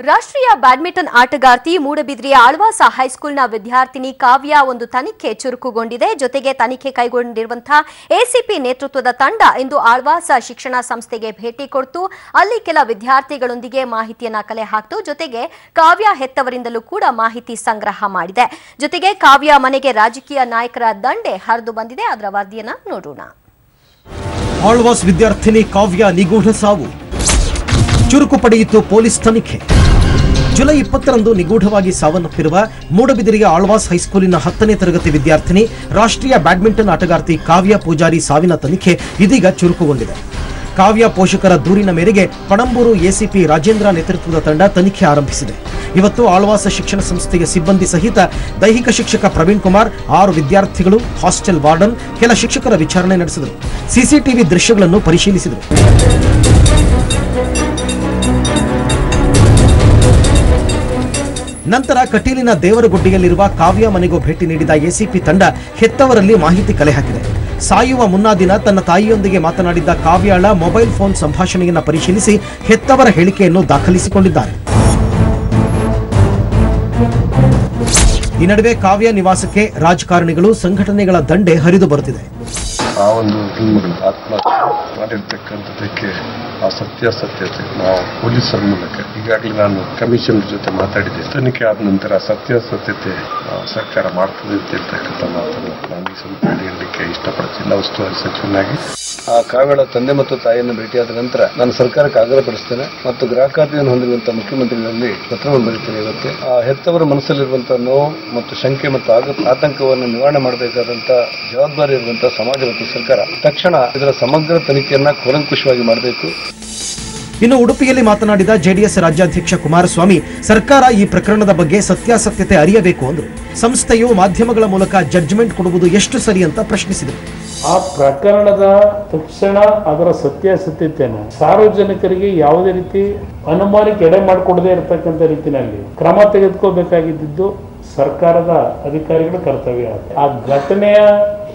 ರಾಷ್ಟ್ರೀಯ ಬ್ಯಾಡ್ಮಿಂಟನ್ ಆಟಗಾರ್ತಿ ಮೂಡಬಿದ್ರಿಯ ಆಳ್ವಾಸ ಹೈಸ್ಕೂಲ್ನ ವಿದ್ಯಾರ್ಥಿನಿ ಕಾವ್ಯ ಒಂದು ತನಿಖೆ ಚುರುಕುಗೊಂಡಿದೆ. ಜೊತೆಗೆ ತನಿಖೆ ಕೈಗೊಂಡಿರುವಂತಹ ಎಸಿಪಿ ನೇತೃತ್ವದ ತಂಡ ಇಂದು ಆಳ್ವಾಸ ಶಿಕ್ಷಣ ಸಂಸ್ಥೆಗೆ ಭೇಟಿ ಕೊಟ್ಟು ಅಲ್ಲಿ ಕೆಲ ವಿದ್ಯಾರ್ಥಿಗಳೊಂದಿಗೆ ಮಾಹಿತಿಯನ್ನ ಕಲೆ ಹಾಕಿತು. ಜೊತೆಗೆ ಕಾವ್ಯ ಹೆತ್ತವರಿಂದಲೂ ಕೂಡ ಮಾಹಿತಿ ಸಂಗ್ರಹ ಮಾಡಿದೆ. ಜೊತೆಗೆ ಕಾವ್ಯ ಮನೆಗೆ ರಾಜಕೀಯ ನಾಯಕರ ದಂಡೆ ಹರಿದು ಬಂದಿದೆ. ಅದರ ವರದಿಯನ್ನ ನೋಡೋಣ. ಆಳ್ವಾಸ್ ವಿದ್ಯಾರ್ಥಿನಿ ಕಾವ್ಯ ನಿಗೂಢ ಸಾವು, ಚುರುಕು ಪಡೆಯಿತು ಪೊಲೀಸ್ ತನಿಖೆ. ಜುಲೈ 20ರಂದು ನಿಗೂಢವಾಗಿ ಸಾವನ್ನಪ್ಪಿರುವ ಮೂಡಬಿದಿರೆಯ ಆಳ್ವಾಸ್ ಹೈಸ್ಕೂಲಿನ 10ನೇ ತರಗತಿ ವಿದ್ಯಾರ್ಥಿನಿ ರಾಷ್ಟ್ರೀಯ ಬ್ಯಾಡ್ಮಿಂಟನ್ ಆಟಗಾರ್ತಿ ಕಾವ್ಯ ಪೂಜಾರಿ ಸಾವಿನ ತನಿಖೆ ಇದೀಗ ಚುರುಕುಗೊಂಡಿದೆ. ಕಾವ್ಯ ಪೋಷಕರ ದೂರಿನ ಮೇರೆಗೆ ಪಣಂಬೂರು ಎಸಿಪಿ ರಾಜೇಂದ್ರ ನೇತೃತ್ವದ ತಂಡ ತನಿಖೆ ಆರಂಭಿಸಿದೆ. ಇವತ್ತು ಆಳ್ವಾಸ ಶಿಕ್ಷಣ ಸಂಸ್ಥೆಯ ಸಿಬ್ಬಂದಿ ಸಹಿತ ದೈಹಿಕ ಶಿಕ್ಷಕ ಪ್ರವೀಣ್ ಕುಮಾರ್, 6 ವಿದ್ಯಾರ್ಥಿಗಳು, ಹಾಸ್ಟೆಲ್ ವಾರ್ಡನ್, ಕೆಲ ಶಿಕ್ಷಕರ ವಿಚಾರಣೆ ನಡೆಸಿದರು. ಸಿಸಿಟಿವಿ ದೃಶ್ಯಗಳನ್ನು ಪರಿಶೀಲಿಸಿದರು. ನಂತರ ಕಟೀಲಿನ ದೇವರಗುಡ್ಡಿಯಲ್ಲಿರುವ ಕಾವ್ಯ ಮನೆಗೂ ಭೇಟಿ ನೀಡಿದ ಎಸಿಪಿ ತಂಡ ಹೆತ್ತವರಲ್ಲಿ ಮಾಹಿತಿ ಕಲೆ ಹಾಕಿದೆ. ಸಾಯುವ ಮುನ್ನಾ ದಿನ ತನ್ನ ತಾಯಿಯೊಂದಿಗೆ ಮಾತನಾಡಿದ್ದ ಕಾವ್ಯಾಳ ಮೊಬೈಲ್ ಫೋನ್ ಸಂಭಾಷಣೆಯನ್ನು ಪರಿಶೀಲಿಸಿ ಹೆತ್ತವರ ಹೇಳಿಕೆಯನ್ನು ದಾಖಲಿಸಿಕೊಂಡಿದ್ದಾರೆ. ಈ ನಡುವೆ ಕಾವ್ಯ ನಿವಾಸಕ್ಕೆ ರಾಜಕಾರಣಿಗಳು, ಸಂಘಟನೆಗಳ ದಂಡೆ ಹರಿದು ಬರುತ್ತಿದೆ. ಆ ಒಂದು ಹೆಣ್ಮಗಳು ಆತ್ಮಹತ್ಯೆ ಮಾಡಿರ್ತಕ್ಕಂಥದ್ದಕ್ಕೆ ಆ ಸತ್ಯಾಸತ್ಯತೆ ನಾವು ಪೊಲೀಸರ ಮೂಲಕ ಈಗಾಗಲೇ ನಾನು ಕಮಿಷನರ್ ಜೊತೆ ಮಾತಾಡಿದ್ದೆ. ತನಿಖೆ ಆದ ನಂತರ ಸತ್ಯಾಸತ್ಯತೆ ಸರ್ಕಾರ ಮಾಡ್ತದೆ ಅಂತ ಹೇಳ್ತಕ್ಕಂಥ ಮಾತನ್ನು ನಾನು ಈ ಸಂದರ್ಭದಲ್ಲಿ ಹೇಳಲಿಕ್ಕೆ ಇಷ್ಟಪಡ್ತೀನಿ. ಜಿಲ್ಲಾ ಉಸ್ತುವಾರಿ ಸಚಿವನಾಗಿ ಆ ಕಾವ್ಯಳ ತಂದೆ ಮತ್ತು ತಾಯಿಯನ್ನು ಭೇಟಿಯಾದ ನಂತರ ನಾನು ಸರ್ಕಾರಕ್ಕೆ ಆಗ್ರಹಪಡಿಸ್ತೇನೆ ಮತ್ತು ಗ್ರಾಹಕಾತಿಯನ್ನು ಹೊಂದಿರುವಂತಹ ಮುಖ್ಯಮಂತ್ರಿಗಳಲ್ಲಿ ಪತ್ರವನ್ನು ಬರೀತೇನೆ. ಇವತ್ತು ಆ ಹೆತ್ತವರ ಮನಸ್ಸಲ್ಲಿರುವಂತಹ ನೋವು ಮತ್ತು ಶಂಕೆ ಮತ್ತು ಆತಂಕವನ್ನು ನಿವಾರಣೆ ಮಾಡಬೇಕಾದಂತಹ ಜವಾಬ್ದಾರಿ ಇರುವಂತಹ ಸಮಾಜ ಮತ್ತು ಸರ್ಕಾರ ತಕ್ಷಣ ಇದರ ಸಮಗ್ರ ತನಿಖೆಯನ್ನ ಕೂಲಂಕುಷವಾಗಿ ಮಾಡಬೇಕು. ಇನ್ನು ಉಡುಪಿಯಲ್ಲಿ ಮಾತನಾಡಿದ ಜೆಡಿಎಸ್ ರಾಜ್ಯಾಧ್ಯಕ್ಷ ಕುಮಾರಸ್ವಾಮಿ, ಸರ್ಕಾರ ಈ ಪ್ರಕರಣದ ಬಗ್ಗೆ ಸತ್ಯಾಸತ್ಯತೆ ಅರಿಯಬೇಕು ಅಂದರು. ಸಂಸ್ಥೆಯು ಮಾಧ್ಯಮಗಳ ಮೂಲಕ ಜಡ್ಜ್ಮೆಂಟ್ ಕೊಡುವುದು ಎಷ್ಟು ಸರಿ ಅಂತ ಪ್ರಶ್ನಿಸಿದರು. ಆ ಪ್ರಕರಣದ ತಕ್ಷಣ ಅದರ ಸತ್ಯಾಸತ್ಯತೆಯನ್ನು ಸಾರ್ವಜನಿಕರಿಗೆ ಯಾವುದೇ ರೀತಿ ಅನುಮಾನಕ್ಕೆ ಎಡೆ ಮಾಡಿಕೊಡದೇ ಇರತಕ್ಕಂಥ ರೀತಿಯಲ್ಲಿ ಕ್ರಮ ತೆಗೆದುಕೋಬೇಕಾಗಿದ್ದು ಸರ್ಕಾರದ ಅಧಿಕಾರಿಗಳ ಕರ್ತವ್ಯ. ಆ ಘಟನೆಯ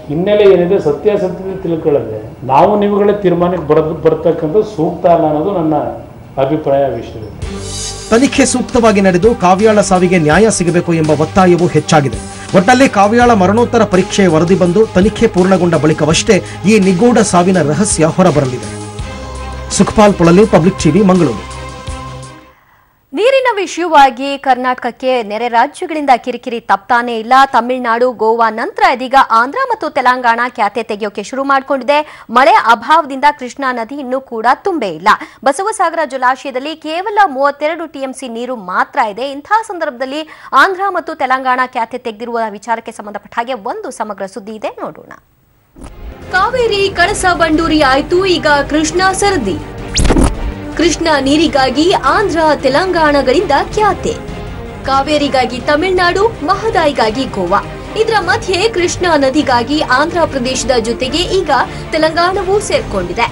ಹಿನ್ನೆಲೆ ಏನಿದೆ ಸತ್ಯಾಸತ್ಯತೆ ತಿಳ್ಕೊಳ್ಳದೆ ನಾವು ನೀವುಗಳೇ ತೀರ್ಮಾನಕ್ಕೆ ಬರ್ತಕ್ಕಂಥ ಸೂಕ್ತ ಅಲ್ಲ ಅನ್ನೋದು ನನ್ನ ಅಭಿಪ್ರಾಯ ವಿಷಯದಲ್ಲಿ. ತನಿಖೆ ಸೂಕ್ತವಾಗಿ ನಡೆದು ಕಾವ್ಯಾಳ ಸಾವಿಗೆ ನ್ಯಾಯ ಸಿಗಬೇಕು ಎಂಬ ಒತ್ತಾಯವೂ ಹೆಚ್ಚಾಗಿದೆ. ಒಟ್ಟಲ್ಲಿ ಕಾವ್ಯಾಳ ಮರಣೋತ್ತರ ಪರೀಕ್ಷೆಯ ವರದಿ ಬಂದು ತನಿಖೆ ಪೂರ್ಣಗೊಂಡ ಬಳಿಕವಷ್ಟೇ ಈ ನಿಗೂಢ ಸಾವಿನ ರಹಸ್ಯ ಹೊರಬರಲಿದೆ. Sukhpal Polali, public TV, Mangaluru. ನೀರಿನ ವಿಷಯವಾಗಿ ಕರ್ನಾಟಕಕ್ಕೆ ನೆರೆ ರಾಜ್ಯಗಳಿಂದ ಕಿರಿಕಿರಿ ತಪ್ತಾನೇ ಇಲ್ಲ. ತಮಿಳುನಾಡು, ಗೋವಾ ನಂತರ ಇದೀಗ ಆಂಧ್ರ ಮತ್ತು ತೆಲಂಗಾಣ ಖ್ಯಾತೆ ತೆಗೆಯೋಕೆ ಶುರು ಮಾಡಿಕೊಂಡಿದೆ. ಮಳೆ ಅಭಾವದಿಂದ ಕೃಷ್ಣಾ ನದಿ ಇನ್ನೂ ಕೂಡ ತುಂಬೇ ಇಲ್ಲ. ಬಸವಸಾಗರ ಜಲಾಶಯದಲ್ಲಿ ಕೇವಲ 32 ಟಿಎಂಸಿ ನೀರು ಮಾತ್ರ ಇದೆ. ಇಂತಹ ಸಂದರ್ಭದಲ್ಲಿ ಆಂಧ್ರ ಮತ್ತು ತೆಲಂಗಾಣ ಖ್ಯಾತೆ ತೆಗೆದಿರುವ ವಿಚಾರಕ್ಕೆ ಸಂಬಂಧಪಟ್ಟ ಹಾಗೆ ಒಂದು ಸಮಗ್ರ ಸುದ್ದಿ ಇದೆ, ನೋಡೋಣ. ಕಾವೇರಿ ಕಳಸಾ ಬಂಡೂರಿ ಆಯ್ತು, ಈಗ ಕೃಷ್ಣಾ ಸರದಿ. ಕೃಷ್ಣಾ ನೀರಿಗಾಗಿ ಆಂಧ್ರ ತೆಲಂಗಾಣಗಳಿಂದ ಖ್ಯಾತೆ. ಕಾವೇರಿಗಾಗಿ ತಮಿಳುನಾಡು, ಮಹದಾಯಿಗಾಗಿ ಗೋವಾ. ಇದರ ಮಧ್ಯೆ ಕೃಷ್ಣಾ ನದಿಗಾಗಿ ಆಂಧ್ರ ಪ್ರದೇಶದ ಜೊತೆಗೆ ಈಗ ತೆಲಂಗಾಣವೂ ಸೇರ್ಕೊಂಡಿದೆ.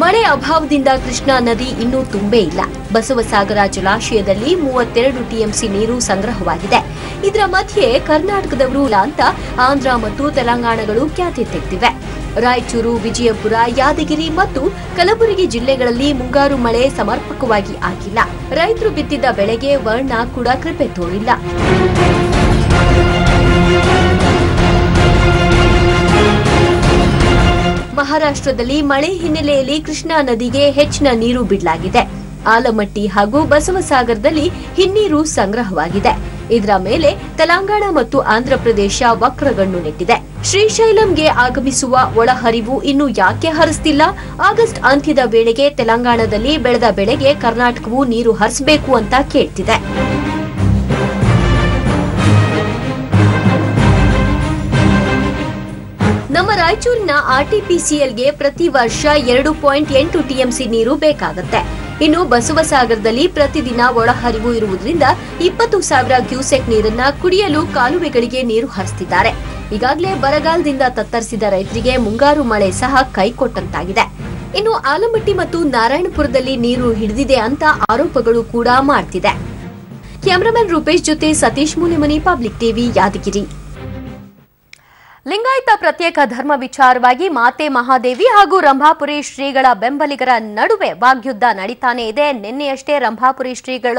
ಮಳೆ ಅಭಾವದಿಂದ ಕೃಷ್ಣಾ ನದಿ ಇನ್ನೂ ತುಂಬೇ ಇಲ್ಲ. ಬಸವಸಾಗರ ಜಲಾಶಯದಲ್ಲಿ 32 ಟಿಎಂಸಿ ನೀರು ಸಂಗ್ರಹವಾಗಿದೆ. ಇದರ ಮಧ್ಯೆ ಕರ್ನಾಟಕದವರು ಅಂತ ಆಂಧ್ರ ಮತ್ತು ತೆಲಂಗಾಣಗಳು ಖ್ಯಾತಿ ತೆಗೆದಿವೆ. ರಾಯಚೂರು, ವಿಜಯಪುರ, ಯಾದಗಿರಿ ಮತ್ತು ಕಲಬುರಗಿ ಜಿಲ್ಲೆಗಳಲ್ಲಿ ಮುಂಗಾರು ಮಳೆ ಸಮರ್ಪಕವಾಗಿ ಆಗಿಲ್ಲ. ರೈತರು ಬಿತ್ತಿದ್ದ ಬೆಳೆಗೆ ವರ್ಣ ಕೂಡ ಕೃಪೆ ತೋರಿಲ್ಲ. ಮಹಾರಾಷ್ಟ್ರದಲ್ಲಿ ಮಳೆ ಹಿನ್ನೆಲೆಯಲ್ಲಿ ಕೃಷ್ಣಾ ನದಿಗೆ ಹೆಚ್ಚಿನ ನೀರು ಬಿಡಲಾಗಿದೆ. ಆಲಮಟ್ಟಿ ಹಾಗೂ ಬಸವಸಾಗರದಲ್ಲಿ ಹಿನ್ನೀರು ಸಂಗ್ರಹವಾಗಿದೆ. ಇದರ ಮೇಲೆ ತೆಲಂಗಾಣ ಮತ್ತು ಆಂಧ್ರಪ್ರದೇಶ ವಕ್ರಗಣ್ಣು ನೆಟ್ಟಿದೆ. ಶ್ರೀಶೈಲಂಗೆ ಆಗಮಿಸುವ ಒಳಹರಿವು ಇನ್ನು ಯಾಕೆ ಹರಿಸ್ತಿಲ್ಲ? ಆಗಸ್ಟ್ ಅಂತ್ಯದ ವೇಳೆಗೆ ತೆಲಂಗಾಣದಲ್ಲಿ ಬೆಳೆದ ಬೆಳೆಗೆ ಕರ್ನಾಟಕವು ನೀರು ಹರಿಸಬೇಕು ಅಂತ ಕೇಳ್ತಿದೆ. ನಮ್ಮ ರಾಯಚೂರಿನ ಆರ್ಟಿಪಿಸಿಎಲ್ಗೆ ಪ್ರತಿ ವರ್ಷ 2.8 ಟಿಎಂಸಿ ನೀರು ಬೇಕಾಗುತ್ತೆ. ಇನ್ನು ಬಸವಸಾಗರದಲ್ಲಿ ಪ್ರತಿದಿನ ಒಳಹರಿವು ಇರುವುದರಿಂದ 20,000 ಕ್ಯೂಸೆಕ್ ನೀರನ್ನ ಕುಡಿಯಲು ಕಾಲುವೆಗಳಿಗೆ ನೀರು ಹರಿಸುತ್ತಿದ್ದಾರೆ. ಈಗಾಗಲೇ ಬರಗಾಲದಿಂದ ತತ್ತರಿಸಿದ ರೈತರಿಗೆ ಮುಂಗಾರು ಮಳೆ ಸಹ ಕೈಕೊಟ್ಟಂತಾಗಿದೆ. ಇನ್ನು ಆಲಮಟ್ಟಿ ಮತ್ತು ನಾರಾಯಣಪುರದಲ್ಲಿ ನೀರು ಹಿಡಿದಿದೆ ಅಂತ ಆರೋಪಗಳು ಕೂಡ ಮಾಡ್ತಿದೆ. ಕ್ಯಾಮರಾಮನ್ ರೂಪೇಶ್ ಜೊತೆ ಸತೀಶ್ ಮೂಲೆಮನಿ, ಪಬ್ಲಿಕ್ ಟಿವಿ, ಯಾದಗಿರಿ. ಲಿಂಗಾಯತ ಪ್ರತ್ಯೇಕ ಧರ್ಮ ವಿಚಾರವಾಗಿ ಮಾತೆ ಮಹಾದೇವಿ ಹಾಗೂ ರಂಭಾಪುರಿ ಶ್ರೀಗಳ ಬೆಂಬಲಿಗರ ನಡುವೆ ವಾಗ್ಯುದ್ಧ ನಡೀತಾನೆ ಇದೆ. ನಿನ್ನೆಯಷ್ಟೇ ರಂಭಾಪುರಿ ಶ್ರೀಗಳ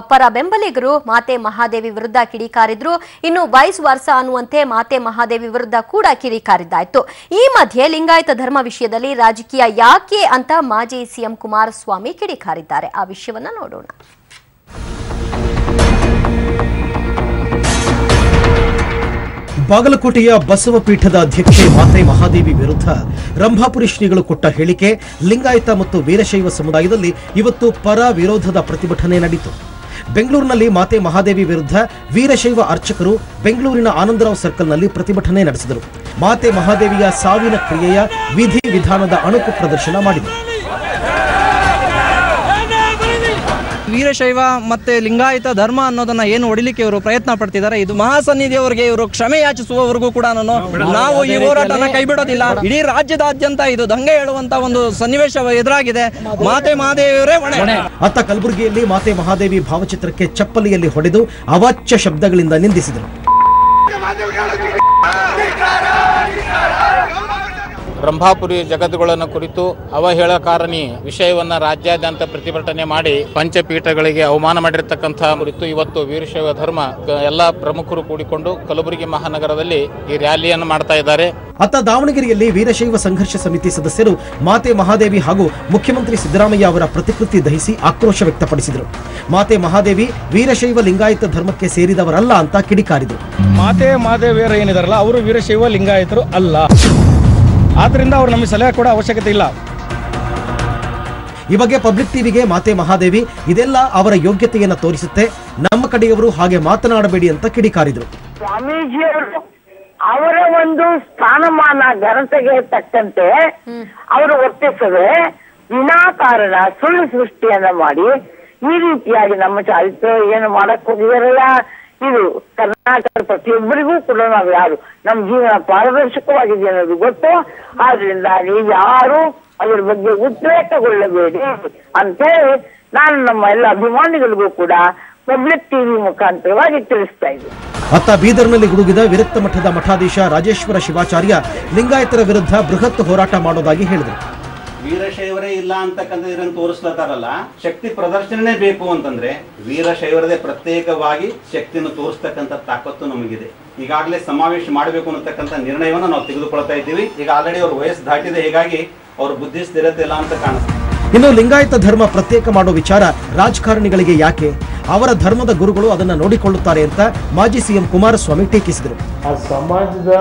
ಪರ ಬೆಂಬಲಿಗರು ಮಾತೆ ಮಹಾದೇವಿ ವಿರುದ್ಧ ಕಿಡಿಕಾರಿದ್ರು. ಇನ್ನು ವೈಸ್ ವರ್ಸ ಅನ್ನುವಂತೆ ಮಾತೆ ಮಹಾದೇವಿ ವಿರುದ್ಧ ಕೂಡ ಕಿಡಿಕಾರಿದ್ದಾಯ್ತು. ಈ ಮಧ್ಯೆ ಲಿಂಗಾಯತ ಧರ್ಮ ವಿಷಯದಲ್ಲಿ ರಾಜಕೀಯ ಯಾಕೆ ಅಂತ ಮಾಜಿ ಸಿಎಂ ಕುಮಾರಸ್ವಾಮಿ ಕಿಡಿಕಾರಿದ್ದಾರೆ. ಆ ವಿಷಯವನ್ನ ನೋಡೋಣ. ಬಾಗಲಕೋಟೆಯ ಬಸವಪೀಠದ ಅಧ್ಯಕ್ಷೆ ಮಾತೆ ಮಹಾದೇವಿ ವಿರುದ್ಧ ರಂಭಾಪುರಿ ಶ್ರೀಗಳು ಕೊಟ್ಟ ಹೇಳಿಕೆ ಲಿಂಗಾಯತ ಮತ್ತು ವೀರಶೈವ ಸಮುದಾಯದಲ್ಲಿ ಇವತ್ತು ಪರ ವಿರೋಧದ ಪ್ರತಿಭಟನೆ ನಡೆಯಿತು. ಬೆಂಗಳೂರಿನಲ್ಲಿ ಮಾತೆ ಮಹಾದೇವಿ ವಿರುದ್ಧ ವೀರಶೈವ ಅರ್ಚಕರು ಬೆಂಗಳೂರಿನ ಆನಂದರಾವ್ ಸರ್ಕಲ್ನಲ್ಲಿ ಪ್ರತಿಭಟನೆ ನಡೆಸಿದರು. ಮಾತೆ ಮಹಾದೇವಿಯ ಸಾವಿನ ಕ್ರಿಯೆಯ ವಿಧಿ ವಿಧಾನದ ಅಣುಕು ಪ್ರದರ್ಶನ ಮಾಡಿದರು. ವೀರಶೈವ ಮತ್ತೆ ಲಿಂಗಾಯತ ಧರ್ಮ ಅನ್ನೋದನ್ನ ಏನು ಹೊಡಿಲಿಕ್ಕೆ ಇವರು ಪ್ರಯತ್ನ ಪಡ್ತಿದ್ದಾರೆ. ಇದು ಮಹಾಸನ್ನಿಧಿಯವರಿಗೆ ಇವರು ಕ್ಷಮೆ ಯಾಚಿಸುವವರೆಗೂ ಕೂಡ ನಾವು ಈ ಹೋರಾಟನ ಕೈ ಬಿಡೋದಿಲ್ಲ. ಇಡೀ ರಾಜ್ಯದಾದ್ಯಂತ ಇದು ದಂಗೆ ಹೇಳುವಂತ ಒಂದು ಸನ್ನಿವೇಶ ಎದುರಾಗಿದೆ. ಮಾತೆ ಮಹಾದೇವಿಯವರೇ ಹೊಣೆ. ಅತ್ತ ಕಲಬುರಗಿಯಲ್ಲಿ ಮಾತೆ ಮಹಾದೇವಿ ಭಾವಚಿತ್ರಕ್ಕೆ ಚಪ್ಪಲಿಯಲ್ಲಿ ಹೊಡೆದು ಅವಾಚ್ಯ ಶಬ್ದಗಳಿಂದ ನಿಂದಿಸಿದರು. ರಂಭಾಪುರಿ ಜಗತ್ತುಗಳನ್ನು ಕುರಿತು ಅವಹೇಳಕಾರಣಿ ವಿಷಯವನ್ನ ರಾಜ್ಯಾದ್ಯಂತ ಪ್ರತಿಭಟನೆ ಮಾಡಿ ಪಂಚಪೀಠಗಳಿಗೆ ಅವಮಾನ ಮಾಡಿರತಕ್ಕಂಥ ಕುರಿತು ಇವತ್ತು ವೀರಶೈವ ಧರ್ಮ ಎಲ್ಲ ಪ್ರಮುಖರು ಕೂಡಿಕೊಂಡು ಕಲಬುರಗಿ ಮಹಾನಗರದಲ್ಲಿ ಈ ರ್ಯಾಲಿಯನ್ನು ಮಾಡ್ತಾ ಇದ್ದಾರೆ. ಅತ್ತ ದಾವಣಗೆರೆಯಲ್ಲಿ ವೀರಶೈವ ಸಂಘರ್ಷ ಸಮಿತಿ ಸದಸ್ಯರು ಮಾತೆ ಮಹಾದೇವಿ ಹಾಗೂ ಮುಖ್ಯಮಂತ್ರಿ ಸಿದ್ದರಾಮಯ್ಯ ಅವರ ಪ್ರತಿಕೃತಿ ದಹಿಸಿ ಆಕ್ರೋಶ ವ್ಯಕ್ತಪಡಿಸಿದರು. ಮಾತೆ ಮಹಾದೇವಿ ವೀರಶೈವ ಲಿಂಗಾಯತ ಧರ್ಮಕ್ಕೆ ಸೇರಿದವರಲ್ಲ ಅಂತ ಕಿಡಿಕಾರಿದರು. ಮಾತೆ ಮಹಾದೇವಿಯರು ಏನಿದಾರಲ್ಲ ಅವರು ವೀರಶೈವ ಲಿಂಗಾಯತರು ಅಲ್ಲ. ಆದ್ರಿಂದ ಅವ್ರು ನಮಗೆ ಸಲಹೆ ಕೊಡೋ ಅವಶ್ಯಕತೆ ಇಲ್ಲ. ಈ ಬಗ್ಗೆ ಪಬ್ಲಿಕ್ ಟಿವಿಗೆ ಮಾತೆ ಮಹಾದೇವಿ ಇದೆಲ್ಲ ಅವರ ಯೋಗ್ಯತೆಯನ್ನು ತೋರಿಸುತ್ತೆ, ನಮ್ಮ ಕಡೆಯವರು ಹಾಗೆ ಮಾತನಾಡಬೇಡಿ ಅಂತ ಕಿಡಿಕಾರಿದರು. ಸ್ವಾಮೀಜಿಯವರು ಅವರ ಒಂದು ಸ್ಥಾನಮಾನ ಘನತೆಗೆ ತಕ್ಕಂತೆ ಅವರು ವರ್ತಿಸದೆ ವಿನಾಕಾರಣ ಸುಳ್ಳು ಸೃಷ್ಟಿಯನ್ನ ಮಾಡಿ ಈ ರೀತಿಯಾಗಿ ನಮ್ಮ ಚಾರಿತ್ರ ಏನು ಮಾಡಕ್ ಹೋಗಿದಾರಲ್ಲ, ಇದು ಕರ್ನಾಟಕದ ಪ್ರತಿಯೊಬ್ಬರಿಗೂ ಕೂಡ ನಾವು ಯಾರು ನಮ್ಮ ಜೀವನ ಪಾರದರ್ಶಕವಾಗಿದೆ ಅನ್ನೋದು ಗೊತ್ತು. ಆದ್ರಿಂದ ನೀವು ಯಾರು ಅದ್ರ ಬಗ್ಗೆ ಉದ್ರೇಕಗೊಳ್ಳಬೇಡಿ ಅಂತ ಹೇಳಿ ನಾನು ನಮ್ಮ ಎಲ್ಲ ಅಭಿಮಾನಿಗಳಿಗೂ ಕೂಡ ಪಬ್ಲಿಕ್ ಟಿವಿ ಮುಖಾಂತರವಾಗಿ ತಿಳಿಸ್ತಾ ಇದ್ದೀನಿ. ಅತ್ತ ಬೀದರ್ನಲ್ಲಿ ಗುಡುಗಿದ ವಿರಕ್ತ ಮಠದ ಮಠಾಧೀಶ ರಾಜೇಶ್ವರ ಶಿವಾಚಾರ್ಯ ಲಿಂಗಾಯತರ ವಿರುದ್ಧ ಬೃಹತ್ ಹೋರಾಟ ಮಾಡೋದಾಗಿ ಹೇಳಿದರು. ವೀರಶೈವರೇ ಇಲ್ಲ ಅಂತಕ್ಕಂಥ ಇದನ್ನು ತೋರಿಸ್ಲತ್ತಾರಲ್ಲ, ಶಕ್ತಿ ಪ್ರದರ್ಶನನೇ ಬೇಕು ಅಂತಂದ್ರೆ ವೀರಶೈವರದೇ ಪ್ರತ್ಯೇಕವಾಗಿ ಶಕ್ತಿಯನ್ನು ತೋರಿಸ್ತಕ್ಕಂಥ ತಾಕತ್ತು ನಮಗಿದೆ. ಈಗಾಗಲೇ ಸಮಾವೇಶ ಮಾಡಬೇಕು ಅನ್ನತಕ್ಕಂಥ ನಿರ್ಣಯವನ್ನು ನಾವು ತೆಗೆದುಕೊಳ್ತಾ ಇದ್ದೀವಿ. ಈಗ ಆಲ್ರೆಡಿ ಅವ್ರ ವಯಸ್ಸು ದಾಟಿದೆ, ಹೀಗಾಗಿ ಅವ್ರ ಬುದ್ಧಿ ಸ್ಥಿರತೆ ಇಲ್ಲ ಅಂತ ಕಾಣಿಸ್ತದೆ. ಇನ್ನು ಲಿಂಗಾಯತ ಧರ್ಮ ಪ್ರತ್ಯೇಕ ಮಾಡೋ ವಿಚಾರ ರಾಜಕಾರಣಿಗಳಿಗೆ ಯಾಕೆ, ಅವರ ಧರ್ಮದ ಗುರುಗಳು ಅದನ್ನ ನೋಡಿಕೊಳ್ಳುತ್ತಾರೆ ಅಂತ ಮಾಜಿ ಸಿಎಂ ಕುಮಾರಸ್ವಾಮಿ ಟೀಕಿಸಿದರು. ಆ ಸಮಾಜದ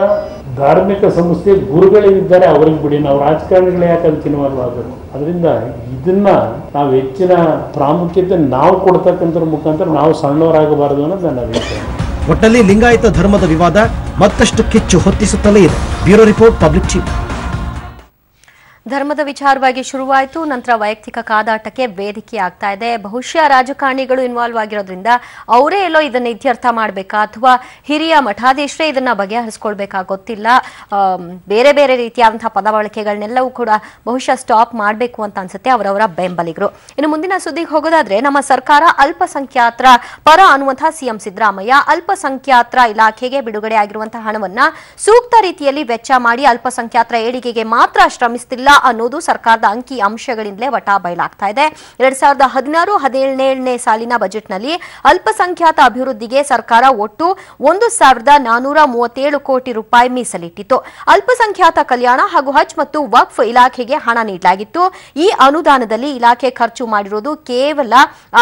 ಧಾರ್ಮಿಕ ಸಂಸ್ಥೆ ಗುರುಗಳಿದ್ದಾರೆ, ಅವ್ರಿಗೆ ಬಿಡಿ, ನಾವು ರಾಜಕಾರಣಿಗಳು ಯಾಕೆ ಅಂತಿನವಾಗಬೇಕು. ಅದರಿಂದ ಇದನ್ನ ನಾವು ಹೆಚ್ಚಿನ ಪ್ರಾಮುಖ್ಯತೆ ನಾವು ಕೊಡ್ತಕ್ಕಂಥದ್ರ ಮುಖಾಂತರ ನಾವು ಸಣ್ಣವರಾಗಬಾರದು ಅನ್ನೋದು ನನ್ನ ಅಭಿಪ್ರಾಯ. ಒಟ್ಟಲ್ಲಿ ಲಿಂಗಾಯತ ಧರ್ಮದ ವಿವಾದ ಮತ್ತಷ್ಟು ಕಿಚ್ಚು ಹೊತ್ತಿಸುತ್ತಲೇ ಇದೆ. Bureau report, public TV. ಧರ್ಮದ ವಿಚಾರವಾಗಿ ಶುರುವಾಯಿತು, ನಂತರ ವೈಯಕ್ತಿಕ ಕಾದಾಟಕ್ಕೆ ವೇದಿಕೆ ಆಗ್ತಾ ಇದೆ. ಬಹುಶಃ ರಾಜಕಾರಣಿಗಳು ಇನ್ವಾಲ್ವ್ ಆಗಿರೋದ್ರಿಂದ ಅವರೇ ಎಲ್ಲೋ ಇದನ್ನ ಇತ್ಯರ್ಥ ಮಾಡಬೇಕಾ ಅಥವಾ ಹಿರಿಯ ಮಠಾಧೀಶರೇ ಇದನ್ನ ಬಗೆಹರಿಸ್ಕೊಳ್ಬೇಕಾ ಗೊತ್ತಿಲ್ಲ. ಬೇರೆ ಬೇರೆ ರೀತಿಯಾದಂತಹ ಪದ ಬಳಕೆಗಳನ್ನೆಲ್ಲವೂ ಕೂಡ ಬಹುಶಃ ಸ್ಟಾಪ್ ಮಾಡಬೇಕು ಅಂತ ಅನ್ಸುತ್ತೆ ಅವರವರ ಬೆಂಬಲಿಗರು. ಇನ್ನು ಮುಂದಿನ ಸುದ್ದಿಗೆ ಹೋಗೋದಾದ್ರೆ, ನಮ್ಮ ಸರ್ಕಾರ ಅಲ್ಪಸಂಖ್ಯಾತರ ಪರ ಅನ್ನುವಂತಹ ಸಿಎಂ ಸಿದ್ದರಾಮಯ್ಯ ಅಲ್ಪಸಂಖ್ಯಾತರ ಇಲಾಖೆಗೆ ಬಿಡುಗಡೆ ಆಗಿರುವಂತಹ ಹಣವನ್ನ ಸೂಕ್ತ ರೀತಿಯಲ್ಲಿ ವೆಚ್ಚ ಮಾಡಿ ಅಲ್ಪಸಂಖ್ಯಾತರ ಏಳಿಗೆಗೆ ಮಾತ್ರ ಶ್ರಮಿಸುತ್ತಿಲ್ಲ ಅನ್ನೋದು ಸರ್ಕಾರದ ಅಂಕಿ ಅಂಶಗಳಿಂದಲೇ ವಟಾ ಬಯಲಾಗ್ತಾ ಇದೆ. 2016-17ನೇ ಸಾಲಿನ ಬಜೆಟ್ನಲ್ಲಿ ಅಲ್ಪಸಂಖ್ಯಾತ ಅಭಿವೃದ್ಧಿಗೆ ಸರ್ಕಾರ ಒಟ್ಟು 1,437 ಕೋಟಿ ರೂಪಾಯಿ ಮೀಸಲಿಟ್ಟಿತ್ತು. ಅಲ್ಪಸಂಖ್ಯಾತ ಕಲ್ಯಾಣ ಹಾಗೂ ಹಜ್ ಮತ್ತು ವಕ್ಫ್ ಇಲಾಖೆಗೆ ಹಣ ನೀಡಲಾಗಿತ್ತು. ಈ ಅನುದಾನದಲ್ಲಿ ಇಲಾಖೆ ಖರ್ಚು ಮಾಡಿರುವುದು ಕೇವಲ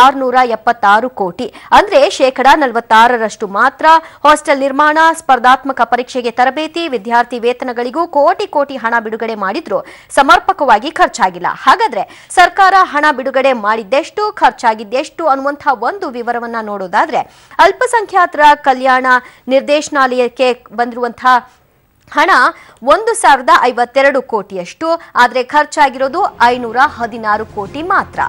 676 ಕೋಟಿ, ಅಂದ್ರೆ 46% ಮಾತ್ರ. ಹಾಸ್ಟೆಲ್ ನಿರ್ಮಾಣ, ಸ್ಪರ್ಧಾತ್ಮಕ ಪರೀಕ್ಷೆಗೆ ತರಬೇತಿ, ವಿದ್ಯಾರ್ಥಿ ವೇತನಗಳಿಗೂ ಕೋಟಿ ಕೋಟಿ ಹಣ ಬಿಡುಗಡೆ ಮಾಡಿದ್ರು ಸಮರ್ಪಕವಾಗಿ ಖರ್ಚಾಗಿಲ್ಲ. ಹಾಗಾದ್ರೆ ಸರ್ಕಾರ ಹಣ ಬಿಡುಗಡೆ ಮಾಡಿದ್ದೆಷ್ಟು, ಖರ್ಚಾಗಿದ್ದೆಷ್ಟು ಅನ್ನುವಂತಹ ಒಂದು ವಿವರವನ್ನ ನೋಡೋದಾದ್ರೆ, ಅಲ್ಪಸಂಖ್ಯಾತರ ಕಲ್ಯಾಣ ನಿರ್ದೇಶನಾಲಯಕ್ಕೆ ಬಂದಿರುವಂತಹ ಹಣ 1,052 ಕೋಟಿಯಷ್ಟು, ಆದ್ರೆ ಖರ್ಚಾಗಿರೋದು 516 ಕೋಟಿ ಮಾತ್ರ.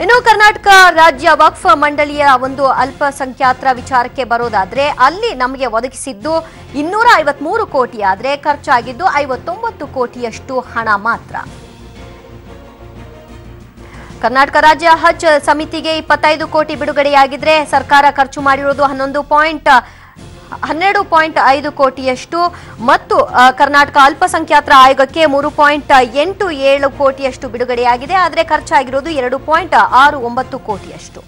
ಇನ್ನು ಕರ್ನಾಟಕ ರಾಜ್ಯ ವಕ್ಫ್ ಮಂಡಳಿಯ ಒಂದು ಅಲ್ಪಸಂಖ್ಯಾತರ ವಿಚಾರಕ್ಕೆ ಬರೋದಾದ್ರೆ, ಅಲ್ಲಿ ನಮಗೆ ಒದಗಿಸಿದ್ದು 253 ಕೋಟಿ, ಆದ್ರೆ ಖರ್ಚಾಗಿದ್ದು 59 ಕೋಟಿಯಷ್ಟು ಹಣ ಮಾತ್ರ. ಕರ್ನಾಟಕ ರಾಜ್ಯ ಹಜ್ ಸಮಿತಿಗೆ 25 ಕೋಟಿ ಬಿಡುಗಡೆಯಾಗಿದ್ರೆ ಸರ್ಕಾರ ಖರ್ಚು ಮಾಡಿರೋದು 12.5 ಕೋಟಿಯಷ್ಟು ಮತ್ತು ಕರ್ನಾಟಕ ಅಲ್ಪಸಂಖ್ಯಾತರ ಆಯೋಗಕ್ಕೆ 3.87 ಕೋಟಿಯಷ್ಟು ಬಿಡುಗಡೆಯಾಗಿದೆ. ಆದರೆ ಖರ್ಚಾಗಿರೋದು 2.69 ಕೋಟಿಯಷ್ಟು.